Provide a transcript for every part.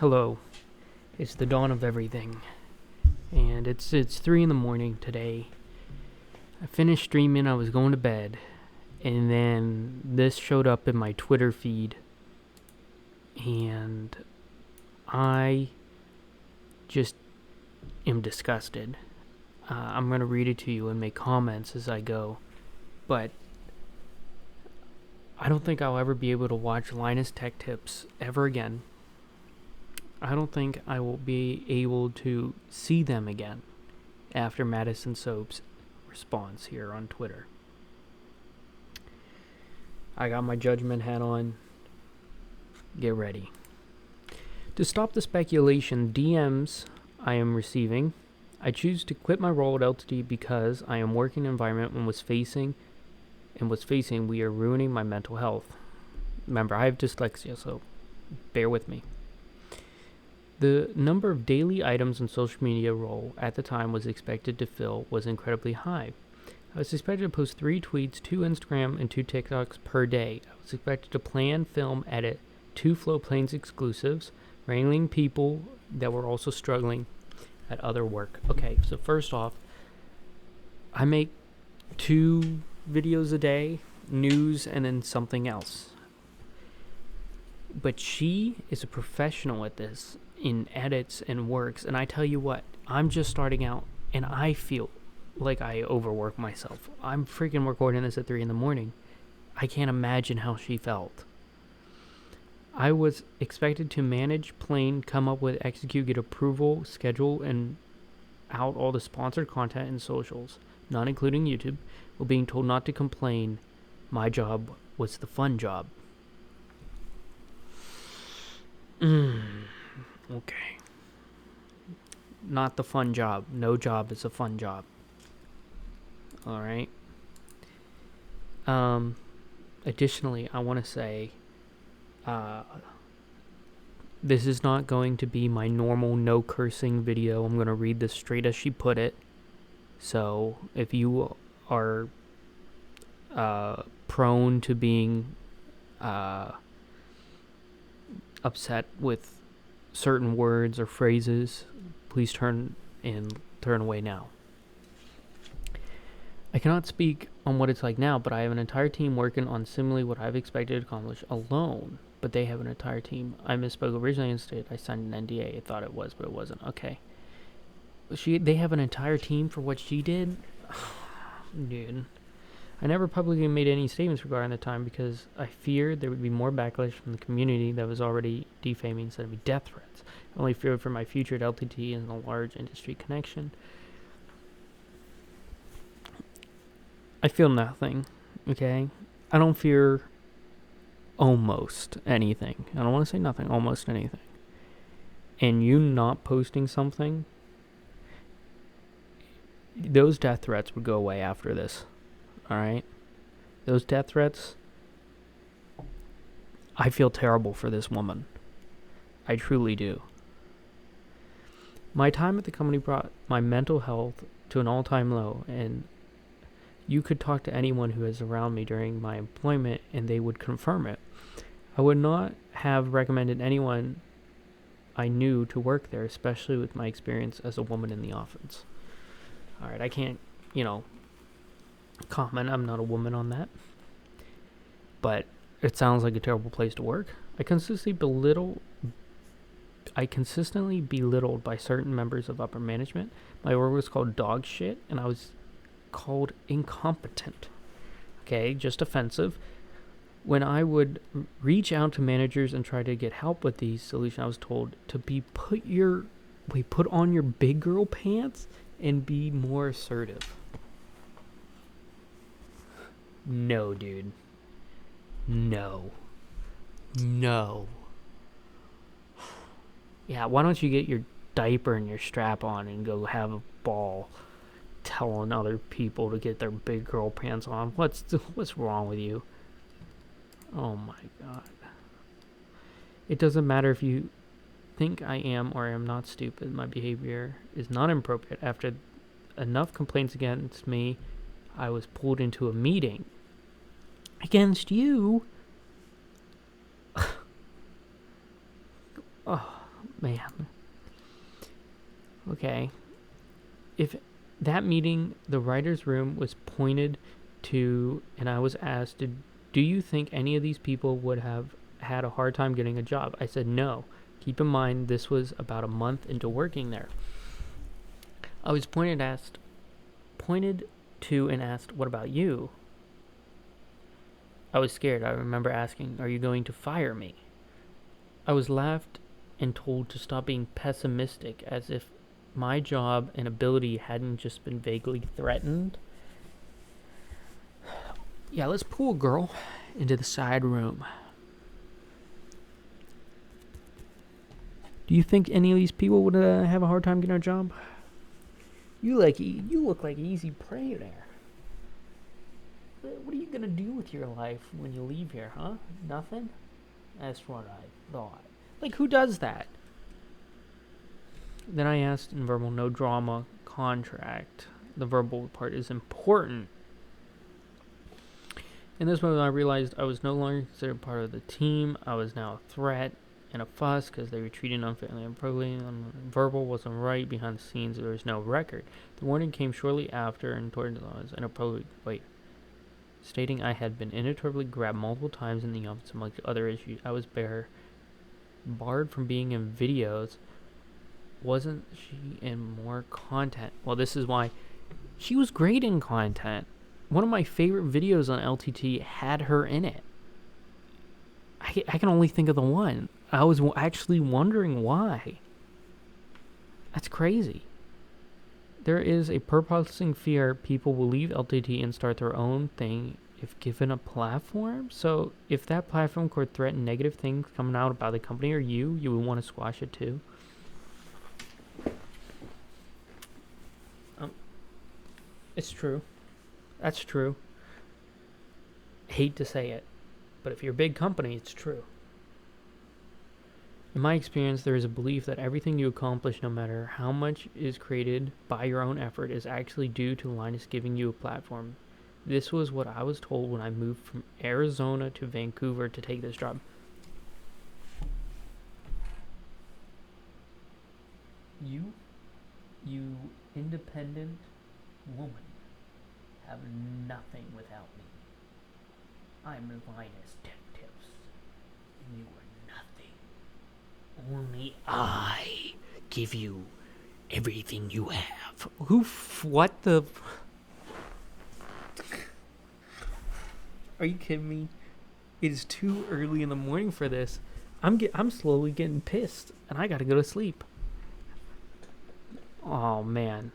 Hello, it's the dawn of everything, and it's 3 in the morning today. I finished streaming, I was going to bed, and then this showed up in my Twitter feed, and I just am disgusted. I'm going to read it to you and make comments as I go, but I don't think I'll ever be able to watch LinusTechTips ever again. I don't think I will be able to see them again after Madison Suop's response here on Twitter. I got my judgment hat on. Get ready. To stop the speculation DMs I am receiving, I choose to quit my role at LTD because I am working in an environment and was facing we are ruining my mental health. Remember, I have dyslexia, so bear with me. The number of daily items in social media role at the time was expected to fill was incredibly high. I was expected to post 3 tweets, 2 Instagram, and 2 TikToks per day. I was expected to plan, film, edit 2 Flowplanes exclusives, wrangling people that were also struggling at other work. Okay, so first off, I make 2 videos a day, news, and then something else. But she is a professional at this, in edits and works, and I tell you what, I'm just starting out, and I feel like I overwork myself. I'm freaking recording this at 3 in the morning. I can't imagine how she felt. I was expected to manage, plan, come up with, execute, get approval, schedule, and out all the sponsored content and socials, not including YouTube, while being told not to complain. My job was the fun job. Okay. Not the fun job. No job is a fun job. Alright. Additionally, I want to say, this is not going to be my normal no cursing video. I'm going to read this straight as she put it. So, if you are prone to being upset with certain words or phrases, please turn away now. I cannot speak on what it's like now, but I have an entire team working on similarly what I've expected to accomplish alone, but they have an entire team. I misspoke originally and stated I signed an NDA. I thought it was, but it wasn't. Okay. They have an entire team for what she did? Dude. I never publicly made any statements regarding the time because I feared there would be more backlash from the community that was already defaming, said it would be death threats. I only feared for my future at LTT and a large industry connection. I feel nothing, okay? I don't fear almost anything. I don't want to say nothing, almost anything. And you not posting something, those death threats would go away after this. Alright? Those death threats, I feel terrible for this woman. I truly do. My time at the company brought my mental health to an all-time low, and you could talk to anyone who is around me during my employment and they would confirm it. I would not have recommended anyone I knew to work there, especially with my experience as a woman in the office. Alright, I can't, comment. I'm not a woman on that. But it sounds like a terrible place to work. I consistently belittled by certain members of upper management. My work was called dog shit, and I was called incompetent. Okay, just offensive. When I would reach out to managers and try to get help with these solutions, I was told to put on your big girl pants and be more assertive. No, dude. No. Yeah, why don't you get your diaper and your strap on and go have a ball telling other people to get their big girl pants on? What's wrong with you? Oh my god. It doesn't matter if you think I am or am not stupid. My behavior is not inappropriate. After enough complaints against me, I was pulled into a meeting against you. Oh, Man. Okay. If that meeting, the writer's room was pointed to, and I was asked, do you think any of these people would have had a hard time getting a job? I said no. Keep in mind, this was about a month into working there. I was pointed to and asked, what about you? I was scared. I remember asking, are you going to fire me? I was laughed and told to stop being pessimistic, as if my job and ability hadn't just been vaguely threatened. Yeah, let's pull a girl into the side room. Do you think any of these people would have a hard time getting a job? You look like easy prey there. What are you gonna do with your life when you leave here, huh? Nothing? That's what I thought. Like, who does that? Then I asked in verbal, no drama, contract. The verbal part is important. In this moment, I realized I was no longer considered part of the team. I was now a threat and a fuss because they were treated unfairly and appropriately. Verbal wasn't right. Behind the scenes, there was no record. The warning came shortly after and toward the laws inappropriate. Stating I had been inappropriately grabbed multiple times in the office among other issues. I was barred from being in videos. Wasn't she in more content? Well, this is why she was great in content. One of my favorite videos on LTT had her in it. I can only think of the one. I was actually wondering why. That's crazy. There is a purposing fear people will leave LTT and start their own thing if given a platform. So if that platform could threaten negative things coming out about the company or you would want to squash it too. It's true. That's true. Hate to say it, but if you're a big company, it's true. In my experience, there is a belief that everything you accomplish, no matter how much is created by your own effort, is actually due to Linus giving you a platform. This was what I was told when I moved from Arizona to Vancouver to take this job. You independent woman, have nothing without me. I'm LinusTechTips, and you are nothing. Only I give you everything you have. What the? Are you kidding me? It is too early in the morning for this. I'm slowly getting pissed, and I gotta go to sleep. Oh man.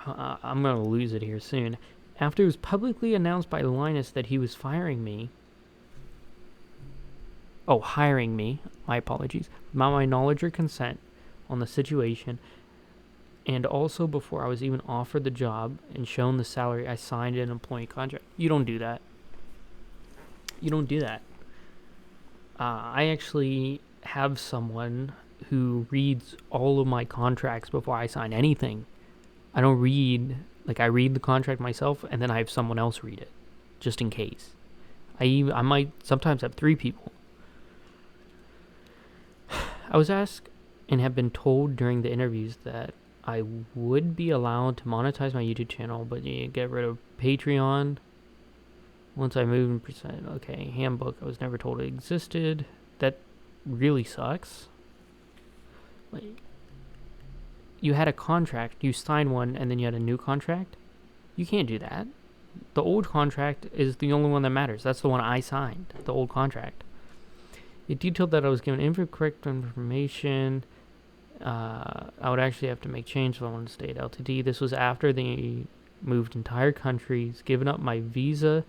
I'm gonna lose it here soon. After it was publicly announced by Linus that he was hiring me, my apologies, without my knowledge or consent on the situation, and also before I was even offered the job and shown the salary, I signed an employee contract. You don't do that. You don't do that. I actually have someone who reads all of my contracts before I sign anything. I don't read, I read the contract myself, and then I have someone else read it, just in case. I might sometimes have 3 people. I was asked and have been told during the interviews that I would be allowed to monetize my YouTube channel, but you get rid of Patreon once I move in %. Okay, handbook, I was never told it existed. That really sucks. You had a contract, you signed one, and then you had a new contract? You can't do that. The old contract is the only one that matters. That's the one I signed, the old contract. It detailed that I was given incorrect information. I would actually have to make change if I wanted to stay at LTD. This was after they moved entire countries, given up my visa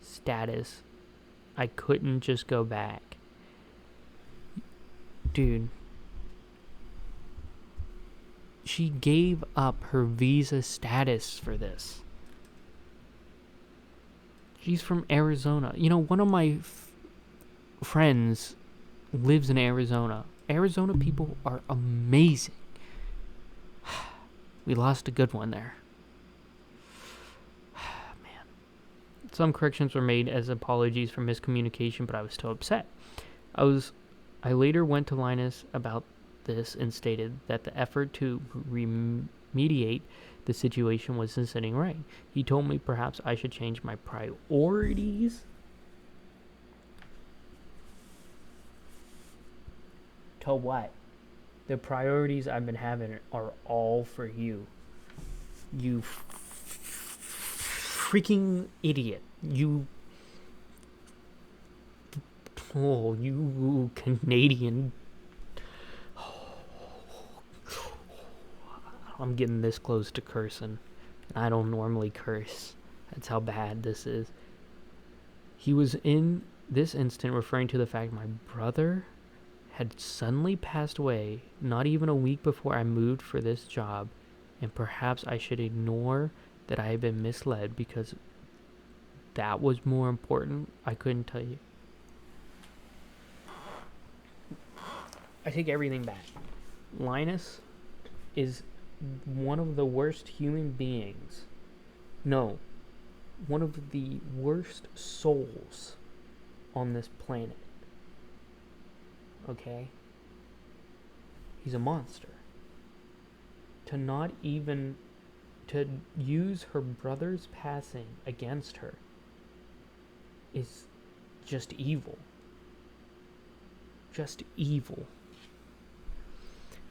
status. I couldn't just go back. Dude. She gave up her visa status for this. She's from Arizona. You know, one of my friends lives in Arizona. Arizona people are amazing. We lost a good one there. Man. Some corrections were made as apologies for miscommunication, but I was still upset. I I later went to Linus about this and stated that the effort to remediate the situation wasn't sitting right. He told me perhaps I should change my priorities. To what? The priorities I've been having are all for you. You freaking idiot. You Canadian. I'm getting this close to cursing. I don't normally curse. That's how bad this is. He was in this instant referring to the fact my brother had suddenly passed away not even a week before I moved for this job, and perhaps I should ignore that I had been misled because that was more important. I couldn't tell you. I take everything back. Linus is one of the worst human beings. No, one of the worst souls on this planet. Okay? He's a monster. To use her brother's passing against her is just evil. Just evil.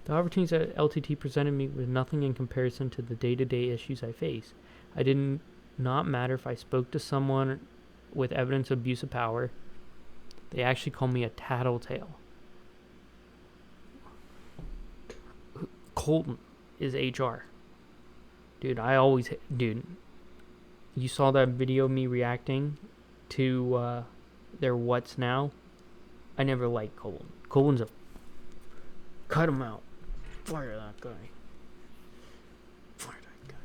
The opportunities that LTT presented me were nothing in comparison to the day-to-day issues I face. I did not matter if I spoke to someone with evidence of abuse of power. They actually called me a tattletale. Colton is HR. Dude, you saw that video of me reacting to their What's Now? I never liked Colton. Colton's a... Cut him out. Fire that guy. Fire that guy.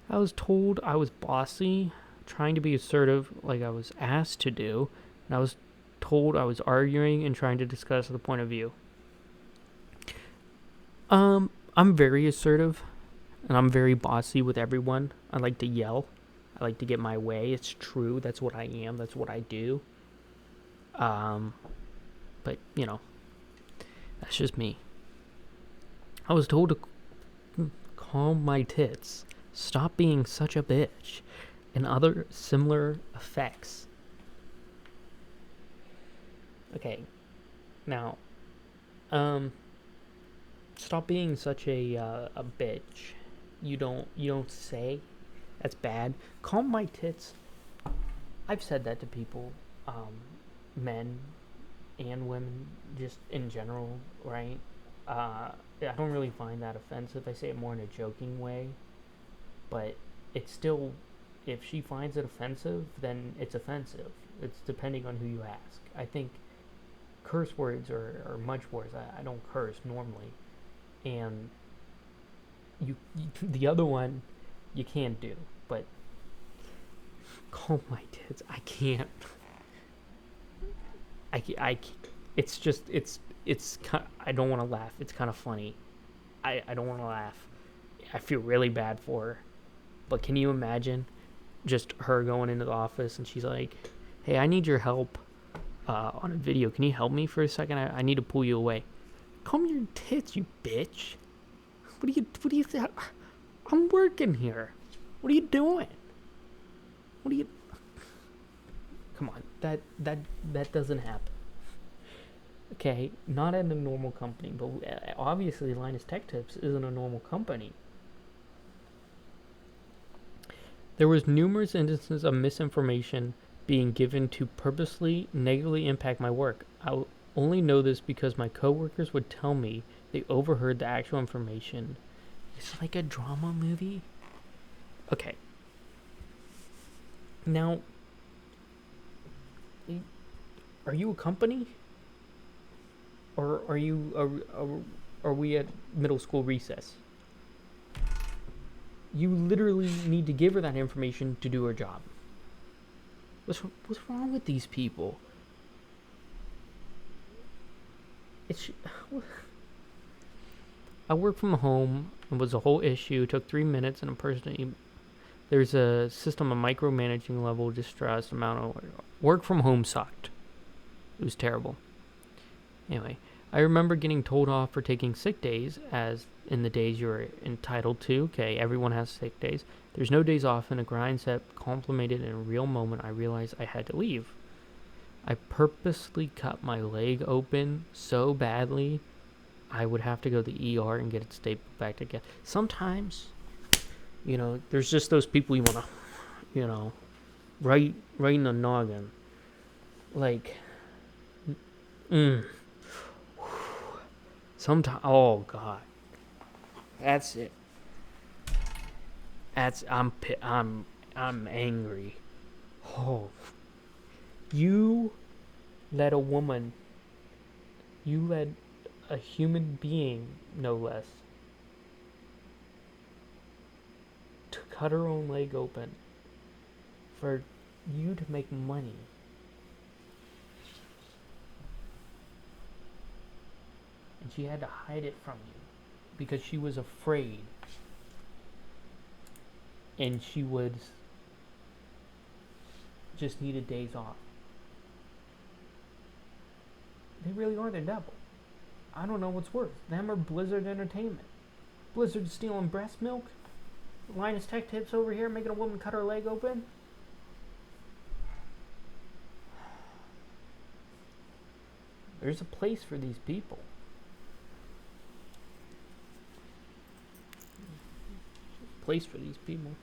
I was told I was bossy, trying to be assertive like I was asked to do, and I was told I was arguing and trying to discuss the point of view. I'm very assertive, and I'm very bossy with everyone. I like to yell. I like to get my way. It's true. That's what I am. That's what I do. But, you know, that's just me. I was told to calm my tits, stop being such a bitch, and other similar effects. Okay. Now, stop being such a bitch. You don't say. That's bad. Calm my tits. I've said that to people, men and women, just in general, right? I don't really find that offensive. I say it more in a joking way, but it's still, if she finds it offensive, then it's offensive. It's depending on who you ask. I think curse words are much worse. I don't curse normally, and you the other one you can't do, but calm my tits, I can't. It's just, I don't want to laugh. It's kind of funny. I don't want to laugh. I feel really bad for her. But can you imagine just her going into the office and she's like, hey, I need your help on a video. Can you help me for a second? I need to pull you away. Calm your tits, you bitch. What do you think? I'm working here. What are you doing? What are you... Come on, that doesn't happen. Okay, not at a normal company, but obviously LinusTechTips isn't a normal company. There was numerous instances of misinformation being given to purposely negatively impact my work. I only know this because my coworkers would tell me they overheard the actual information. It's like a drama movie. Okay. Now, are you a company? Or are we at middle school recess? You literally need to give her that information to do her job. What's wrong with these people? I work from home. It was a whole issue. It took 3 minutes and a person. There's a system of micromanaging level distress amount of work from home sucked. It was terrible. Anyway, I remember getting told off for taking sick days, as in the days you're entitled to. Okay, everyone has sick days. There's no days off, and a grind set complimented in a real moment. I realized I had to leave. I purposely cut my leg open so badly I would have to go to the ER and get it stapled back together. Sometimes, there's just those people you want to, right in the noggin. Like, sometimes, oh God, that's it. I'm angry. Oh, you let a human being, no less, to cut her own leg open for you to make money. And she had to hide it from you because she was afraid. And she would just needed days off. They really are the devil. I don't know what's worse, them or Blizzard Entertainment. Blizzard stealing breast milk? LinusTechTips over here making a woman cut her leg open? There's a place for these people. Place for these people.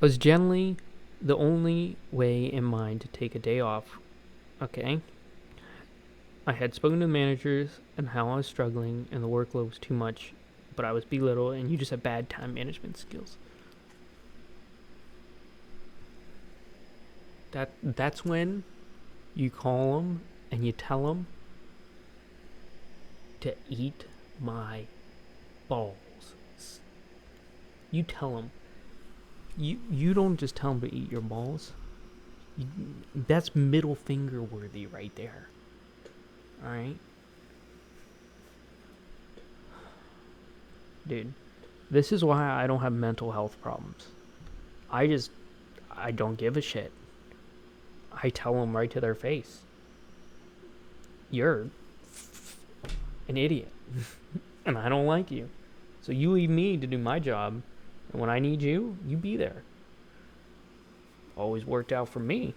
Was generally the only way in mind to take a day off. Okay. I had spoken to the managers and how I was struggling and the workload was too much, but I was belittled and you just have bad time management skills. That's when you call them and you tell them to eat my balls. You tell them. You don't just tell them to eat your balls. That's middle finger worthy right there. Alright? Dude, this is why I don't have mental health problems. I don't give a shit. I tell them right to their face. You're an idiot. And I don't like you. So you leave me to do my job. And when I need you, you be there. Always worked out for me.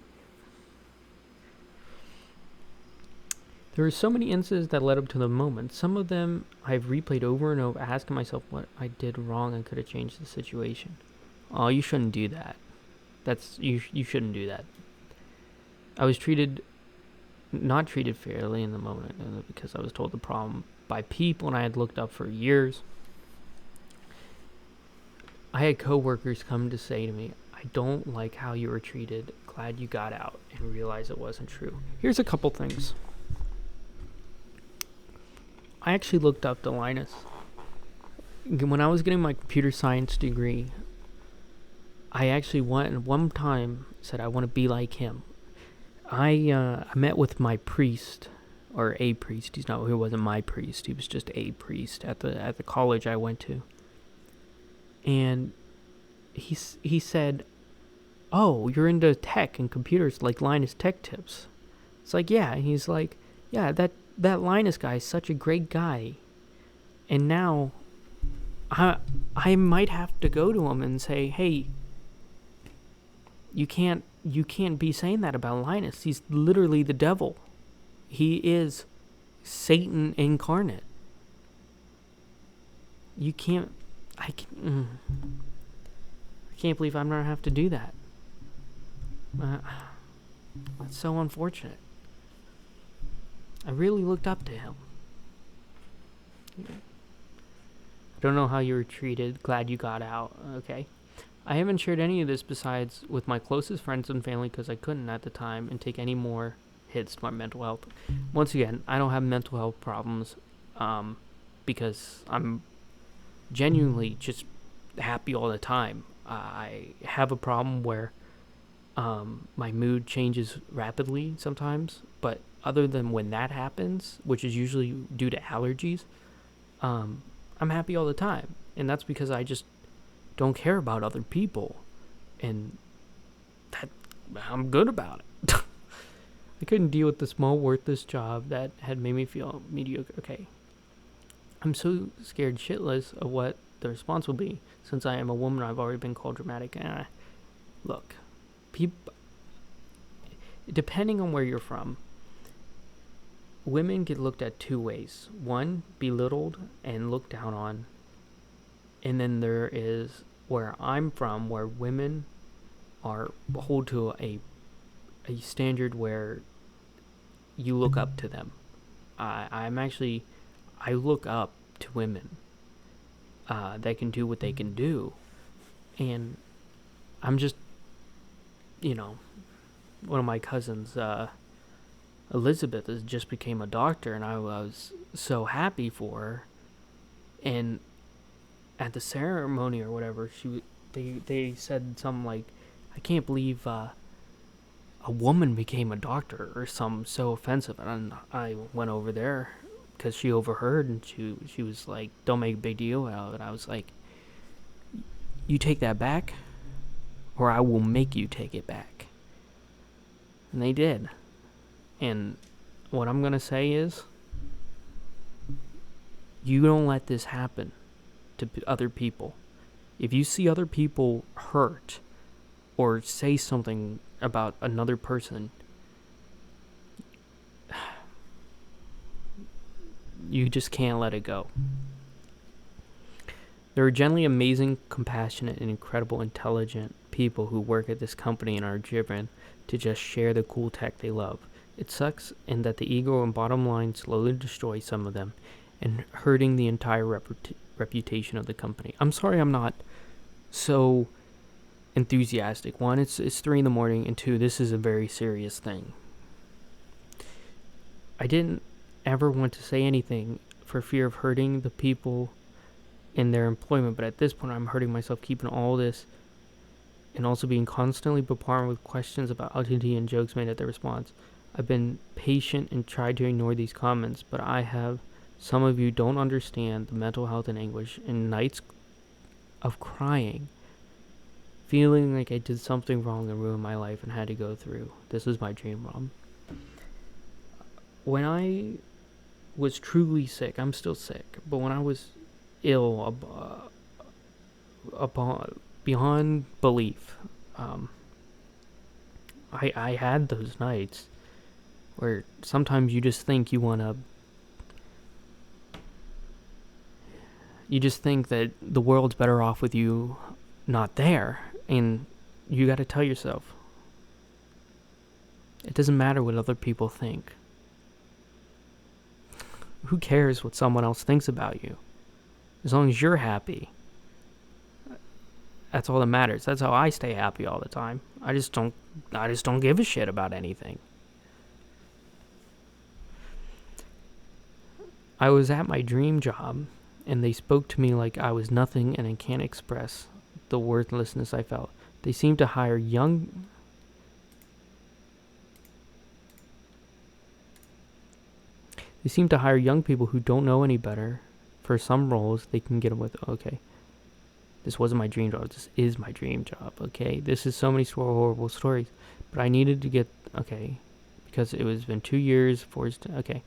There are so many instances that led up to the moment. Some of them I've replayed over and over, asking myself what I did wrong and could have changed the situation. Oh, you shouldn't do that. You shouldn't do that. I was not treated fairly in the moment because I was told the problem by people and I had looked up for years. I had coworkers come to say to me, I don't like how you were treated. Glad you got out and realized it wasn't true. Here's a couple things. I actually looked up to Linus. When I was getting my computer science degree, I actually went and one time said I want to be like him. I met with my priest, or a priest. He wasn't my priest. He was just a priest at the college I went to. And he said, "Oh, you're into tech and computers like LinusTechTips." It's like, yeah. And he's like, "Yeah, that Linus guy is such a great guy." And now, I might have to go to him and say, "Hey, you can't be saying that about Linus. He's literally the devil. He is Satan incarnate. You can't." I can't believe I'm gonna have to do that. That's so unfortunate. I really looked up to him. I don't know how you were treated. Glad you got out. Okay. I haven't shared any of this besides with my closest friends and family because I couldn't at the time and take any more hits to my mental health. Once again, I don't have mental health problems because I'm genuinely just happy all the time. I have a problem where my mood changes rapidly sometimes, but other than when that happens, which is usually due to allergies, I'm happy all the time. And that's because I just don't care about other people. And that I'm good about it. I couldn't deal with the small, worthless job that had made me feel mediocre. Okay. I'm so scared shitless of what the response will be. Since I am a woman, I've already been called dramatic. Look, people, depending on where you're from, women get looked at two ways. One, belittled and looked down on. And then there is where I'm from, where women are hold to a standard where you look up to them. I look up to women that can do what they can do. And I'm just, one of my cousins, Elizabeth, has just became a doctor, and I was so happy for her. And at the ceremony or whatever, they said something like, "I can't believe a woman became a doctor," or something so offensive. And I went over there because she overheard, and she was like, "Don't make a big deal out of it." I was like, "You take that back, or I will make you take it back." And they did. And what I'm gonna say is, you don't let this happen to other people. If you see other people hurt or say something about another person, you just can't let it go. There are generally amazing, compassionate, and incredible, intelligent people who work at this company and are driven to just share the cool tech they love. It sucks in that the ego and bottom line slowly destroy some of them and hurting the entire reputation of the company. I'm sorry I'm not so enthusiastic. One, it's 3 in the morning, and two, this is a very serious thing. I didn't ever want to say anything for fear of hurting the people in their employment, but at this point I'm hurting myself keeping all this and also being constantly bombarded with questions about LTD and jokes made at their response. I've been patient and tried to ignore these comments, but I have. Some of you don't understand the mental health and anguish and nights of crying, feeling like I did something wrong and ruined my life and had to go through. This is my dream, Mom. When I was truly sick, I'm still sick, but when I was ill beyond belief, I had those nights where sometimes you just think you just think that the world's better off with you not there, and you got to tell yourself, it doesn't matter what other people think. Who cares what someone else thinks about you? As long as you're happy, that's all that matters. That's how I stay happy all the time. I just don't give a shit about anything. I was at my dream job, and they spoke to me like I was nothing, and I can't express the worthlessness I felt. They seemed to hire young people who don't know any better for some roles they can get them with. Okay, this wasn't my dream job. This is my dream job. Okay, this is so many horrible stories, but I needed to get because it was been 2 years forced. Okay.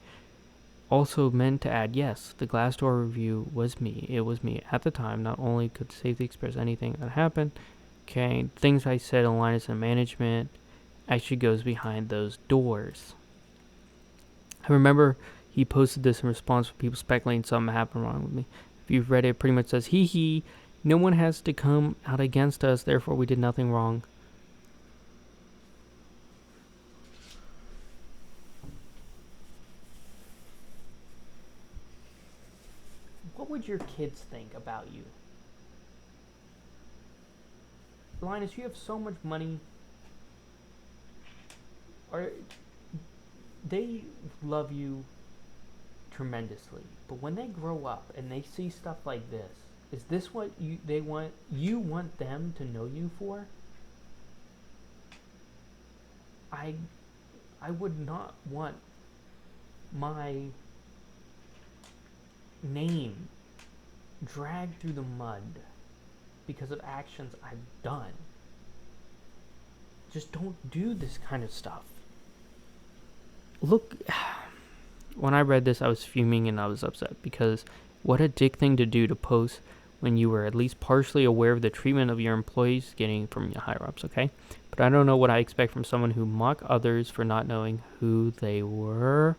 Also meant to add, yes, the Glassdoor review was me. It was me at the time. Not only could safely express anything that happened, things I said in Linus and management actually goes behind those doors. I remember he posted this in response to people speculating something happened wrong with me. If you've read it, it pretty much says, hee, no one has to come out against us, therefore we did nothing wrong. What would your kids think about you? Linus, you have so much money. They love you tremendously, but when they grow up and they see stuff like this, is this what you want them to know you for? I would not want my name dragged through the mud because of actions I've done. Just don't do this kind of stuff. look, when I read this, I was fuming and I was upset because what a dick thing to do to post when you were at least partially aware of the treatment of your employees getting from your higher-ups, okay? But I don't know what I expect from someone who mock others for not knowing who they were.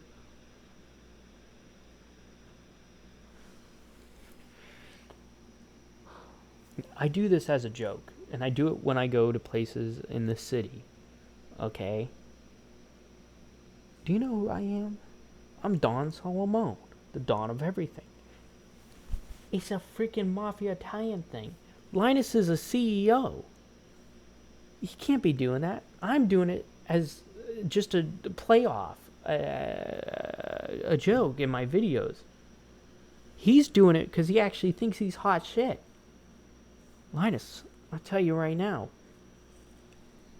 I do this as a joke, and I do it when I go to places in the city, okay? Do you know who I am? I'm Don Solomon, the Don of everything. It's a freaking mafia Italian thing. Linus is a CEO. He can't be doing that. I'm doing it as just a playoff, a joke in my videos. He's doing it because he actually thinks he's hot shit. Linus, I'll tell you right now,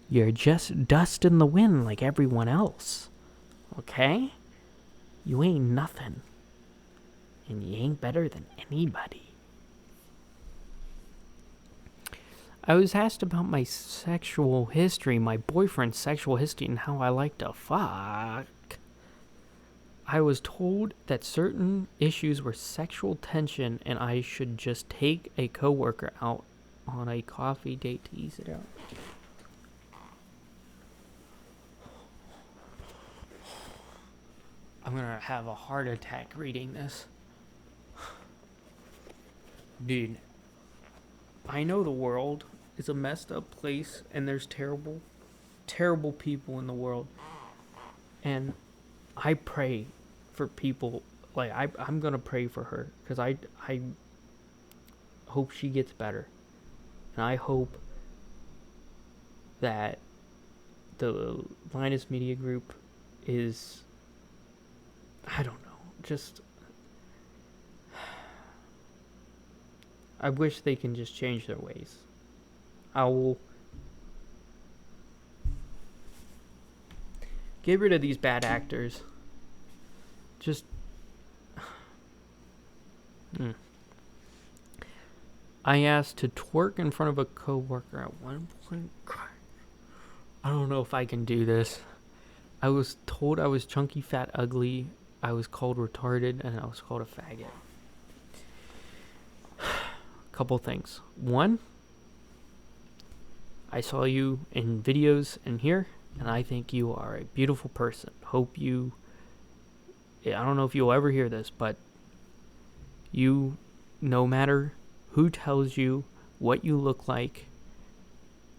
you're just dust in the wind like everyone else. Okay? You ain't nothing. And you ain't better than anybody. I was asked about my sexual history, my boyfriend's sexual history, and how I like to fuck. I was told that certain issues were sexual tension and I should just take a coworker out on a coffee date to ease it out. I'm gonna have a heart attack reading this. Dude, I know the world is a messed up place and there's terrible, terrible people in the world. And I pray for people, like I'm gonna pray for her because I hope she gets better. And I hope that the Linus Media Group is, I don't know, just, I wish they can just change their ways. I will get rid of these bad actors. Just I asked to twerk in front of a coworker at one point. I don't know if I can do this. I was told I was chunky, fat, ugly. I was called retarded, and I was called a faggot. Couple things. One, I saw you in videos and here, and I think you are a beautiful person. Hope you, I don't know if you'll ever hear this, but you, no matter who tells you what you look like,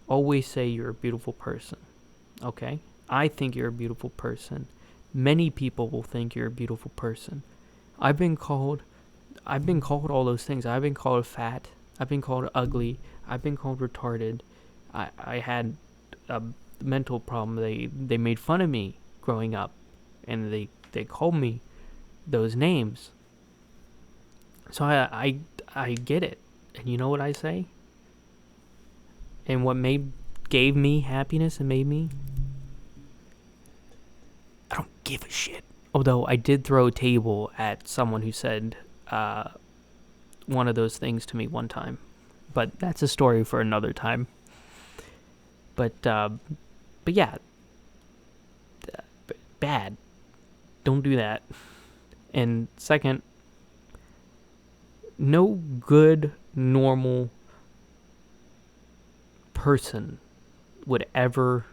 always say you're a beautiful person. Okay? I think you're a beautiful person. Many people will think you're a beautiful person. I've been called all those things. I've been called fat. I've been called ugly. I've been called retarded. I had a mental problem. They made fun of me growing up, and they called me those names. So I get it. And you know what I say? And what gave me happiness and made me, I don't give a shit. Although I did throw a table at someone who said one of those things to me one time. But that's a story for another time. But yeah. Bad. Don't do that. And second, no good, normal person would ever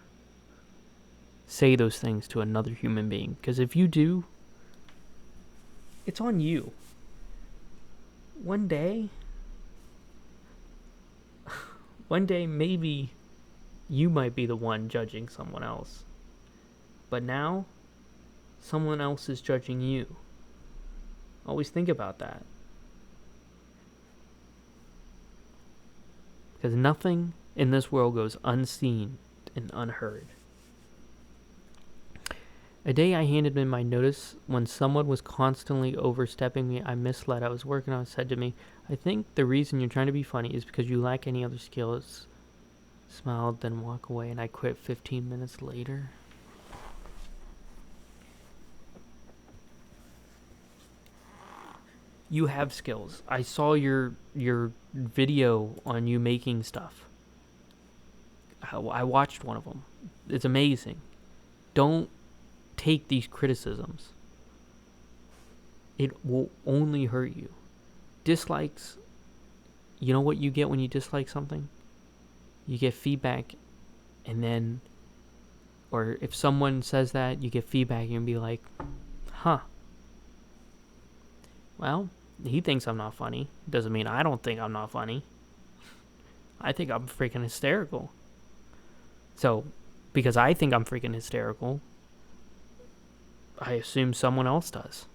say those things to another human being. Because if you do, it's on you. One day, maybe you might be the one judging someone else. But now, someone else is judging you. Always think about that. Because nothing in this world goes unseen and unheard. A day I handed in my notice when someone was constantly overstepping me. I misled. I was working on. Said to me, "I think the reason you're trying to be funny is because you lack any other skills." Smiled, then walk away, and I quit 15 minutes later. You have skills. I saw your video on you making stuff. I watched one of them. It's amazing. Don't take these criticisms. It will only hurt you. Dislikes, you know what you get when you dislike something? You get feedback, and then, or if someone says that, you get feedback and be like, huh. Well, he thinks I'm not funny. Doesn't mean I don't think I'm not funny. I think I'm freaking hysterical. So, because I think I'm freaking hysterical, I assume someone else does.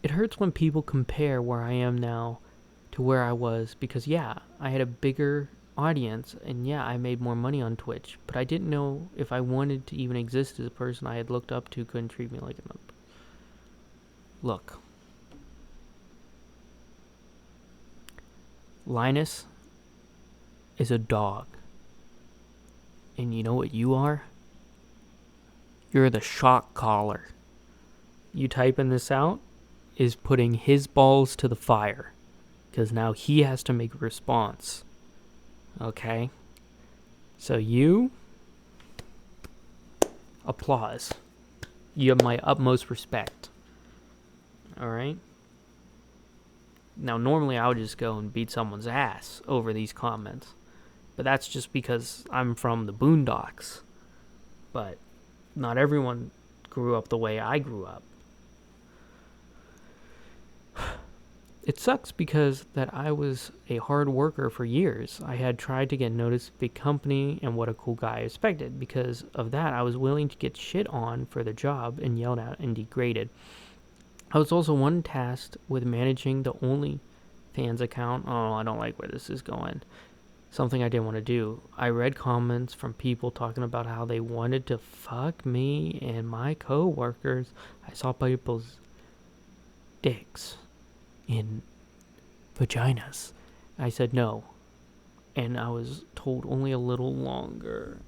It hurts when people compare where I am now to where I was because, yeah, I had a bigger audience and, yeah, I made more money on Twitch, but I didn't know if I wanted to even exist as a person I had looked up to couldn't treat me like an. Look. Linus is a dog. And you know what you are? You're the shock collar. You typing this out is putting his balls to the fire. Because now he has to make a response. Okay? So you... applause. You have my utmost respect. Alright? Now, normally I would just go and beat someone's ass over these comments. But that's just because I'm from the boondocks. But not everyone grew up the way I grew up. It sucks because that I was a hard worker for years. I had tried to get noticed at big company and what a cool guy I expected. Because of that, I was willing to get shit on for the job and yelled at and degraded. I was also one tasked with managing the OnlyFans account. Oh, I don't like where this is going. Something I didn't want to do. I read comments from people talking about how they wanted to fuck me and my co-workers. I saw people's dicks in vaginas. I said no. And I was told only a little longer.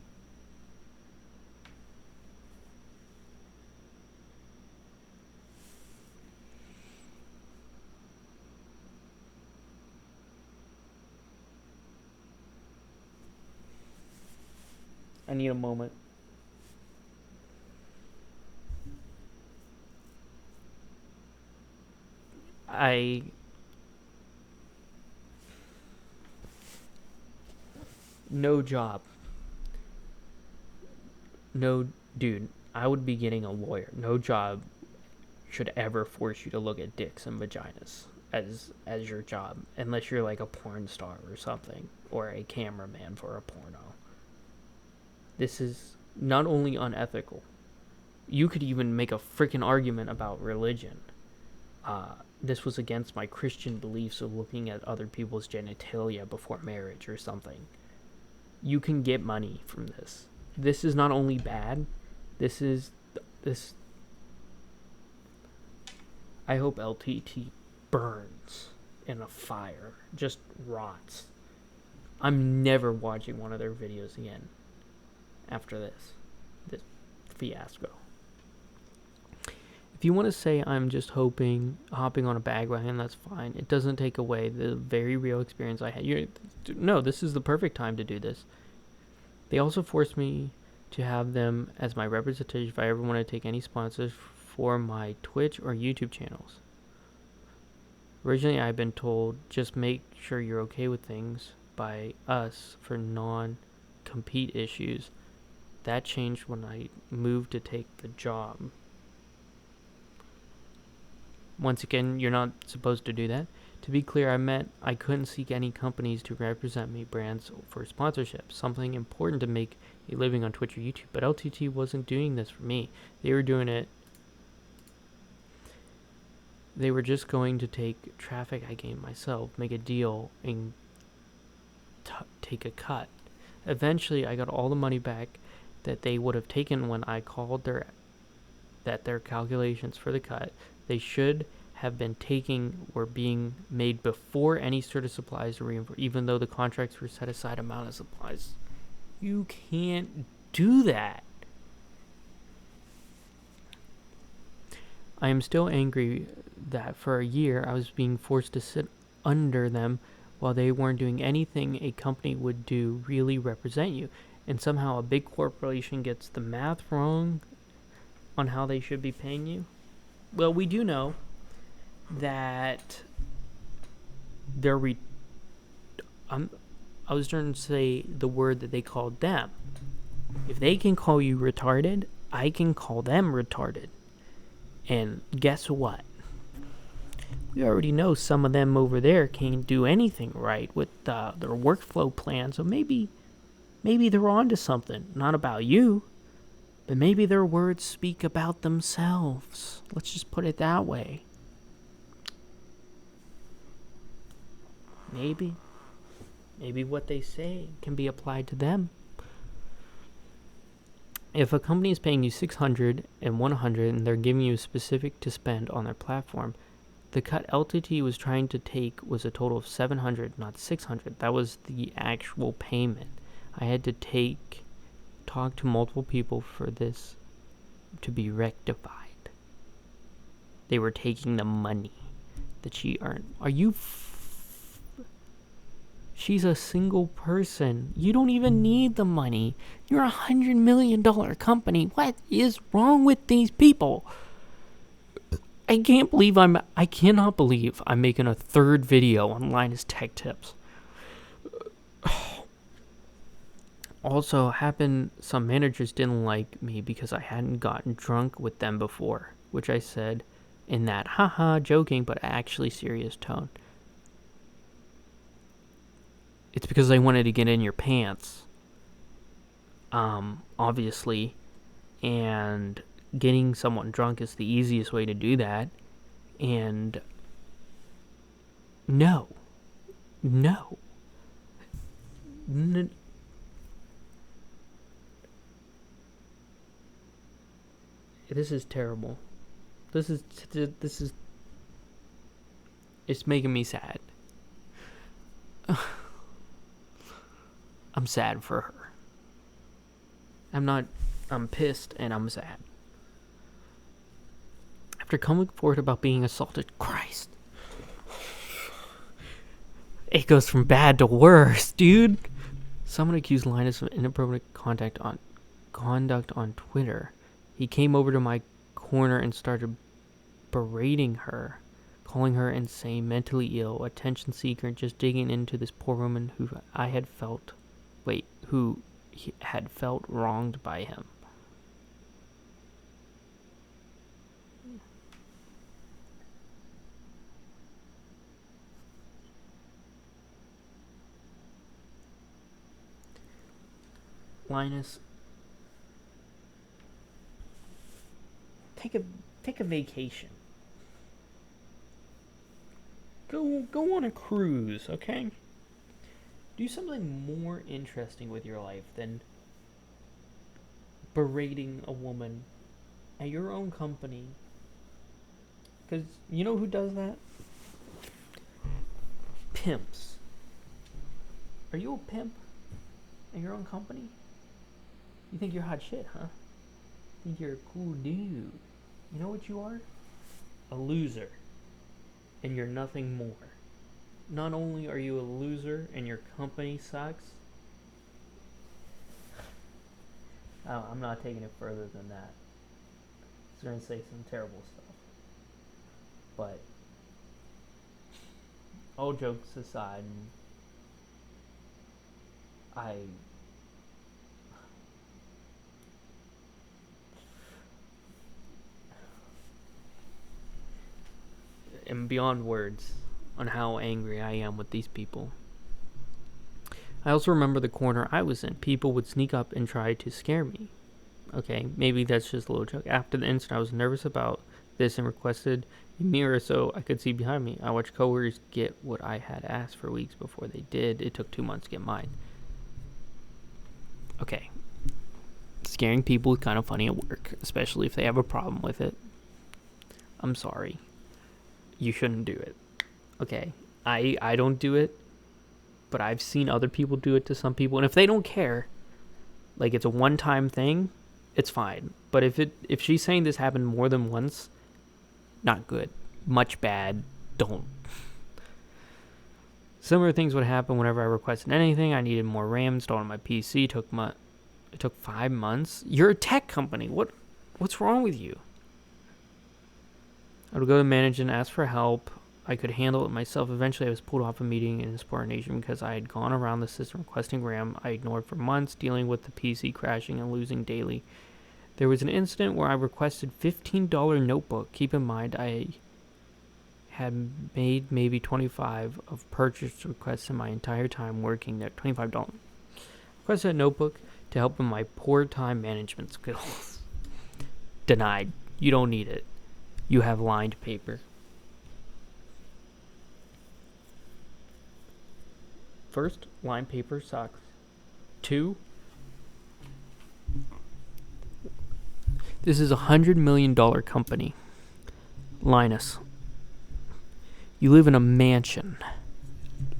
I need a moment. No job. No, dude, I would be getting a lawyer. No job should ever force you to look at dicks and vaginas as your job. Unless you're like a porn star or something. Or a cameraman for a porno. This is not only unethical. You could even make a freaking argument about religion. This was against my Christian beliefs of looking at other people's genitalia before marriage or something. You can get money from this. This is not only bad, this. I hope LTT burns in a fire, just rots. I'm never watching one of their videos again after this fiasco. If you want to say I'm just hopping on a bandwagon, that's fine. It doesn't take away the very real experience I had. No, this is the perfect time to do this. They also forced me to have them as my representation if I ever want to take any sponsors for my Twitch or YouTube channels. Originally, I've been told, just make sure you're okay with things by us for non-compete issues. That changed when I moved to take the job. Once again, you're not supposed to do that. To be clear, I meant I couldn't seek any companies to represent me brands for sponsorship, something important to make a living on Twitch or YouTube. But LTT wasn't doing this for me. They were doing it. They were just going to take traffic I gained myself, make a deal, and take a cut. Eventually, I got all the money back that they would have taken when I called their calculations for the cut. They should have been taking were being made before any sort of supplies were reimbursed, even though the contracts were set aside amount of supplies. You can't do that. I am still angry that for a year I was being forced to sit under them while they weren't doing anything a company would do really represent you. and somehow a big corporation gets the math wrong on how they should be paying you? Well, we do know that I was trying to say the word that they called them. If they can call you retarded, I can call them retarded. And guess what? We already know some of them over there can't do anything right with their workflow plan, so maybe they're onto something. Not about you, but maybe their words speak about themselves. Let's just put it that way. Maybe what they say can be applied to them. If a company is paying you $600 and $100 and they're giving you specific to spend on their platform, the cut LTT was trying to take was a total of $700, not $600. That was the actual payment. I had to talk to multiple people for this to be rectified. They were taking the money that she earned. Are you She's a single person. You don't even need the money. You're $100 million company. What is wrong with these people? I cannot believe I'm making a third video on LinusTechTips. Also, some managers didn't like me because I hadn't gotten drunk with them before, which I said in that haha joking but actually serious tone. It's because I wanted to get in your pants, obviously, and getting someone drunk is the easiest way to do that, and no. This is terrible. This is, it's making me sad. I'm sad for her. I'm pissed and I'm sad. After coming forward about being assaulted, Christ. It goes from bad to worse, dude. Someone accused Linus of inappropriate conduct on Twitter. He came over to my corner and started berating her, calling her insane, mentally ill, attention seeker, and just digging into this poor woman who had felt wronged by him. Linus, take a vacation. Go on a cruise, okay? Do something more interesting with your life than berating a woman at your own company. Because you know who does that? Pimps. Are you a pimp at your own company? You think you're hot shit, huh? Think you're a cool dude. You know what you are? A loser. And you're nothing more. Not only are you a loser and your company sucks, I'm not taking it further than that. I was going to say some terrible stuff. But, all jokes aside, I am beyond words on how angry I am with these people. I also remember the corner I was in. People would sneak up and try to scare me. Okay, maybe that's just a little joke. After the incident, I was nervous about this and requested a mirror so I could see behind me. I watched coworkers get what I had asked for weeks before they did. It took 2 months to get mine. Okay. Scaring people is kind of funny at work, especially if they have a problem with it. I'm sorry. You shouldn't do it. Okay, I don't do it, but I've seen other people do it to some people, and if they don't care, like it's a one-time thing, it's fine. But if she's saying this happened more than once, not good. Much bad. Don't. Similar things would happen whenever I requested anything. I needed more RAM installed on my PC. Took It took 5 months. You're a tech company. What's wrong with you? I would go to management and ask for help. I could handle it myself. Eventually, I was pulled off a meeting in insubordination because I had gone around the system requesting RAM I ignored for months, dealing with the PC crashing and losing daily. There was an incident where I requested $15 notebook. Keep in mind, I had made maybe 25 of purchase requests in my entire time working there. $25. Requested a notebook to help in my poor time management skills. Denied. You don't need it. You have lined paper. First, lined paper sucks. 2, this is $100 million company. Linus, you live in a mansion.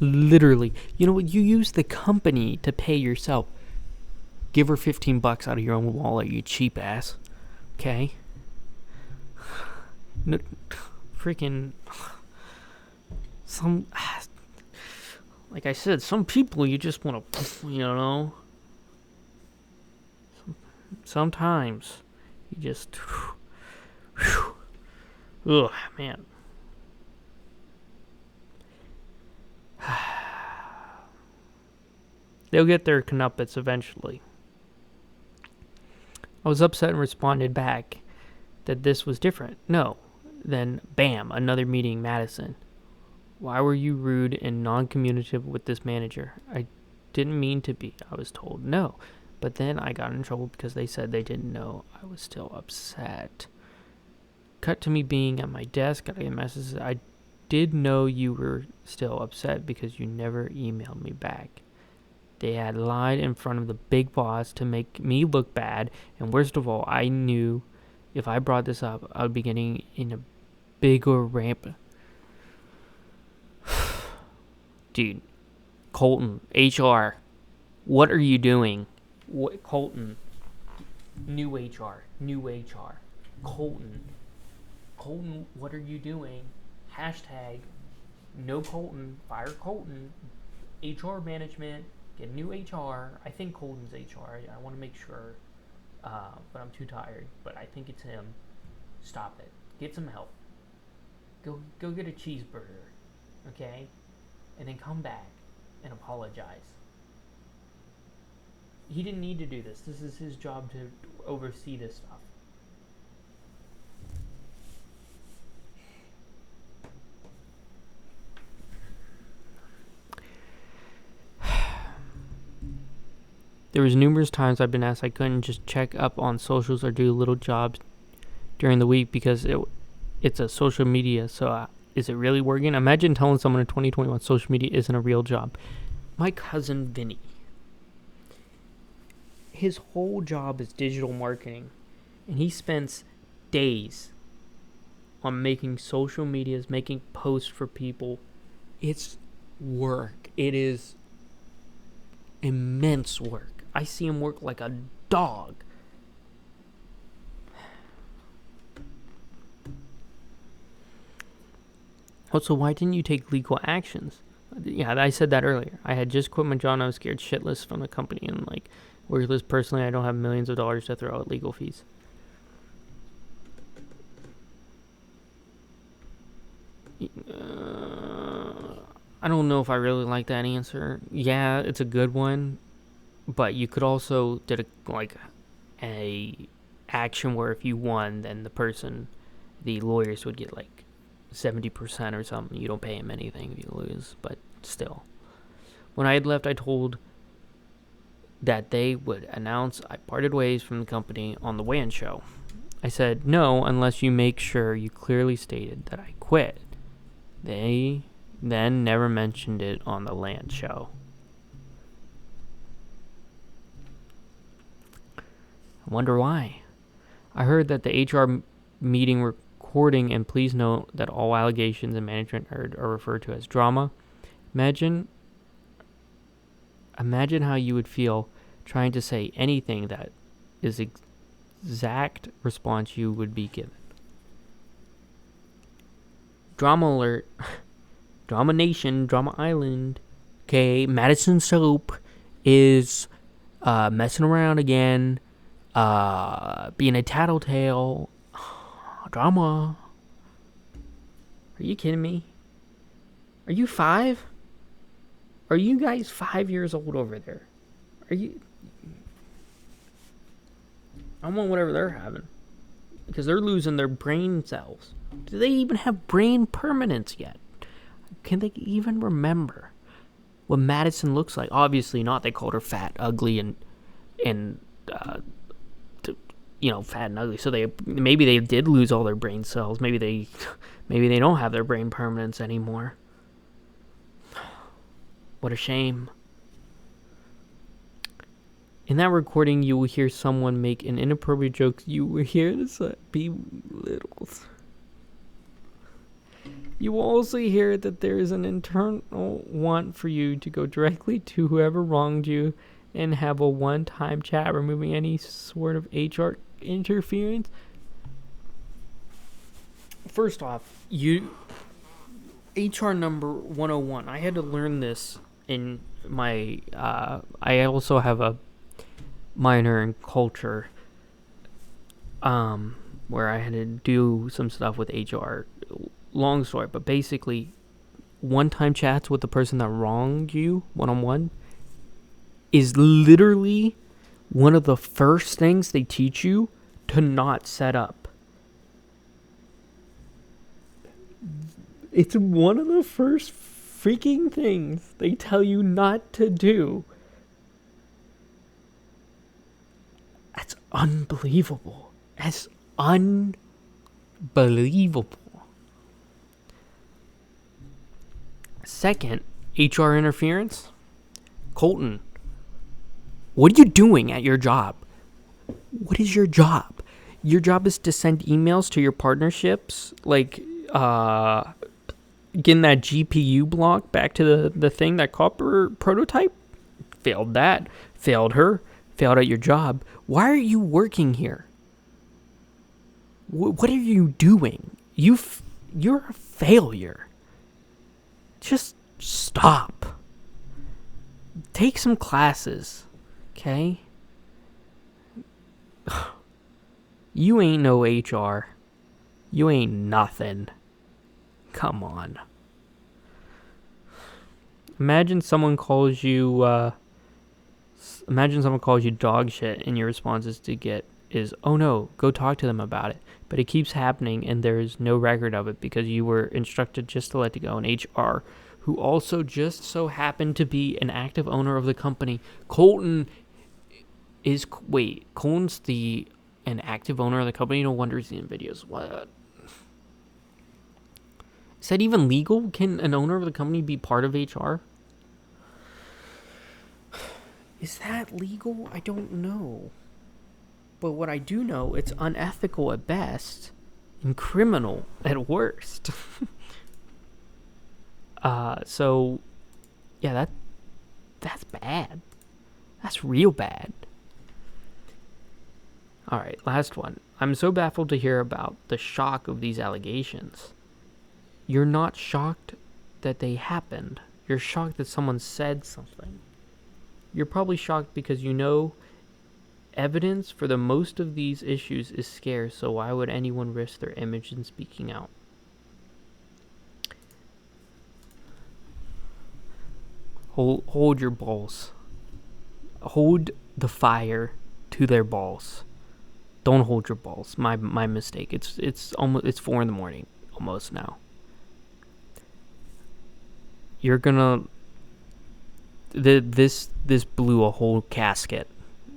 Literally. You know what? You use the company to pay yourself. Give her $15 out of your own wallet, you cheap ass. Okay? No, freaking... Like I said, some people you just want to, you know... Sometimes you just... Ugh, man. They'll get their comeuppance eventually. I was upset and responded back that this was different. No. Then, bam, another meeting, Madison. Why were you rude and non-communicative with this manager? I didn't mean to be, I was told. No. But then I got in trouble because they said they didn't know. I was still upset. Cut to me being at my desk. Got a message. I did know you were still upset because you never emailed me back. They had lied in front of the big boss to make me look bad. And worst of all, I knew if I brought this up, I would be getting in a bigger ramp. Dude, Colton, HR, what are you doing? What, Colton, new HR, Colton, what are you doing? Hashtag, no Colton, fire Colton, HR management, get new HR. I think Colton's HR, I want to make sure, but I'm too tired, but I think it's him. Stop it. Get some help. Go get a cheeseburger, okay? And then come back and apologize. He didn't need to do this. This is his job to oversee this stuff. There was numerous times I've been asked I couldn't just check up on socials or do little jobs during the week because it's a social media, so is it really working? Imagine telling someone in 2021 social media isn't a real job. My cousin Vinny, his whole job is digital marketing, and he spends days on making social medias, making posts for people. It's work. It is immense work. I see him work like a dog. Also, why didn't you take legal actions? Yeah, I said that earlier. I had just quit my job and I was scared shitless from the company and worthless personally. I don't have millions of dollars to throw at legal fees. I don't know if I really like that answer. Yeah, it's a good one, but you could also did a action where if you won, then the lawyers would get 70% or something. You don't pay him anything if you lose, but still. When I had left, I told that they would announce I parted ways from the company on the weigh-in show. I said, no, unless you make sure you clearly stated that I quit. They then never mentioned it on the land show. I wonder why. I heard that the HR meeting recording, and please note that all allegations in management are referred to as drama. Imagine how you would feel trying to say anything that is exact response you would be given. Drama alert. Drama Nation, Drama Island. Okay, Madison Suop is messing around again, being a tattletale, drama. Are you kidding me? Are you 5? Are you guys 5 years old over there? Are you? I want whatever they're having. Because they're losing their brain cells. Do they even have brain permanence yet? Can they even remember what Madison looks like? Obviously not. They called her fat, ugly, and fat and ugly. So maybe they did lose all their brain cells. Maybe they don't have their brain permanence anymore. What a shame. In that recording, you will hear someone make an inappropriate joke. You will hear this belittled. You will also hear that there is an internal want for you to go directly to whoever wronged you and have a one-time chat, removing any sort of HR interference. First off, HR number 101. I had to learn this in my. I also have a minor in culture, where I had to do some stuff with HR. Long story, but basically, one-time chats with the person that wronged you one-on-one is literally one of the first things they teach you to not set up. It's one of the first freaking things they tell you not to do. That's unbelievable. That's unbelievable. Second, HR interference. Colton, what are you doing at your job? What is your job? Your job is to send emails to your partnerships, like getting that GPU block back to the thing, that copper prototype. Failed that. Failed her. Failed at your job. Why are you working here? What are you doing? You're a failure. Just stop. Take some classes, okay? You ain't no HR. You ain't nothing. Come on. Imagine someone calls you dog shit, and your response is, oh no, go talk to them about it. But it keeps happening, and there's no record of it because you were instructed just to let it go. And HR, who also just so happened to be an active owner of the company, Colton's an active owner of the company? No wonder he's in videos. What? Is that even legal? Can an owner of the company be part of HR? Is that legal? I don't know. But what I do know, it's unethical at best and criminal at worst. So, yeah, that's bad. That's real bad. All right, last one. I'm so baffled to hear about the shock of these allegations. You're not shocked that they happened. You're shocked that someone said something. You're probably shocked because you know evidence for the most of these issues is scarce, so why would anyone risk their image in speaking out? Hold your balls. Hold the fire to their balls. Don't hold your balls. My mistake. It's 4 a.m. almost now. You're gonna. This blew a whole casket.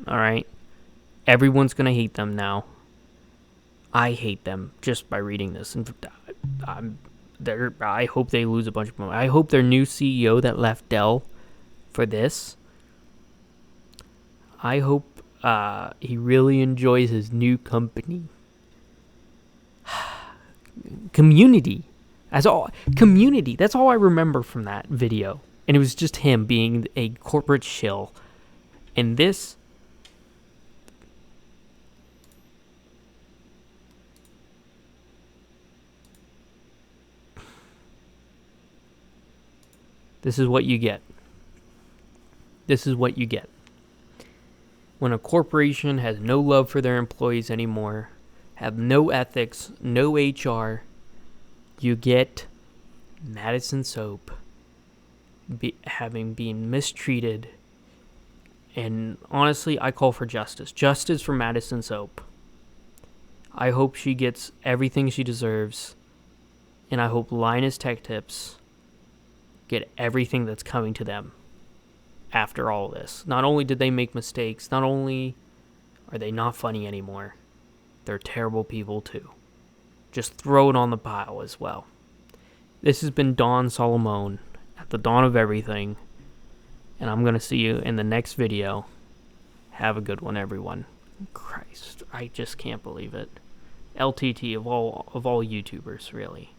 All right. Everyone's gonna hate them now. I hate them just by reading this, and I hope they lose a bunch of money. I hope their new CEO that left Dell for this. I hope he really enjoys his new company. Community. That's all I remember from that video. And it was just him being a corporate shill. And this is what you get. This is what you get. when a corporation has no love for their employees anymore, have no ethics, no HR, you get Madison Suop having been mistreated. And honestly, I call for justice. Justice for Madison Suop. I hope she gets everything she deserves. And I hope LinusTechTips get everything that's coming to them after all this. Not only did they make mistakes, not only are they not funny anymore, they're terrible people too. Just throw it on the pile as well. This has been Don Solomon at the dawn of everything. And I'm going to see you in the next video. Have a good one, everyone. Christ, I just can't believe it. LTT of all YouTubers, really.